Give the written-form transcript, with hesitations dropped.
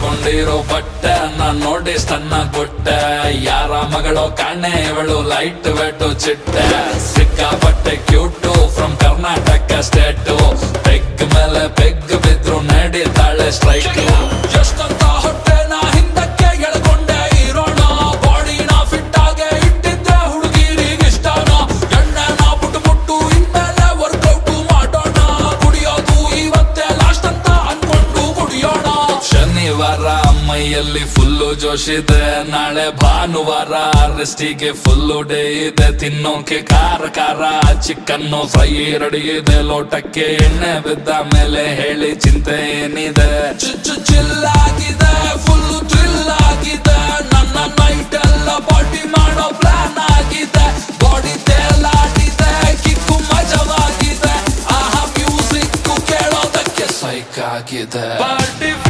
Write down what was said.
ಹಾಕೊಂಡಿರೋ ಬಟ್ಟೆ ನಾನ್ ನೋಡಿ ಸ್ಟನ್ನ ಕೊಟ್ಟೆ. ಯಾರ ಮಗಳು ಕಾಣೆ ಇವಳು ಲೈಟ್ ವೇಟು ಚಿಟ್ಟೆ. ಸಿಕ್ಕಾಪಟ್ಟೆ cute from Karnataka state. Peg ಮೇಲೆ ಪೆಗ್ ಬಿದ್ರು ನಡೀತಾಳೆ ಸ್ಟ್ರೈಕ್. ಎಷ್ಟಂತ ಹೊಟ್ಟೆ ನಾ ಹಿಂದಕ್ಕೆ ಎಳ್ಕೊಂಡೆ ಇರೋಣ. ಬಾಡಿನ ಫಿಟ್ ಆಗೆ ಇಟ್ಟಿದ್ದೆ ಹುಡುಗಿರಿಗೆ ಇಷ್ಟನ. ಎಣ್ಣೆ ನಾ ಬಿಟ್ಟು ಇನ್ಮೇಲೆ ವರ್ಕೌಟ್ ಮಾಡೋಣ. ಕುಡಿಯೋದು ಇವತ್ತೇ ಲಾಸ್ಟ್ ಅಂತ ಅನ್ಕೊಂಡು ಕುಡಿಯೋಣ. ಶನಿವಾರ ಮೈಯಲ್ಲಿ ಫುಲ್ಲು ಜೋಶಿದೆ. ನಾಳೆ ಭಾನುವಾರ ರೆಸ್ಟಿಗೆ ಫುಲ್ಲು ಡೇ ಇದೆ. ತಿನ್ನೋಕೆ ಖಾರ ಖಾರ ಚಿಕನ್ನು ಫ್ರೈ ರೆಡಿ ಇದೆ. ಲೋಟಕ್ಕೆ ಎಣ್ಣೆ ಬಿದ್ದ ಮೇಲೆ ಹೇಳಿ ಚಿಂತೆ ಏನಿದೆ. ಚಿಲ್ಲಾಗಿದೆ ಫುಲ್ಲು ಥ್ರಿಲ್ ಆಗಿದೆ. ನನ್ನ ನೈಟ್ ಎಲ್ಲ ಪಾರ್ಟಿ ಮಾಡೋ ಪ್ಲಾನ್ ಆಗಿದೆ. ಬಾಡಿ ತೇಲಾಡಿದೆ ಕಿಕ್ಕು ಮಜವಾಗಿದೆ. ಆಹಾ ಮ್ಯೂಸಿಕ್ ಕೇಳೋದಕ್ಕೆ ಸೈಕ್ ಆಗಿದೆ.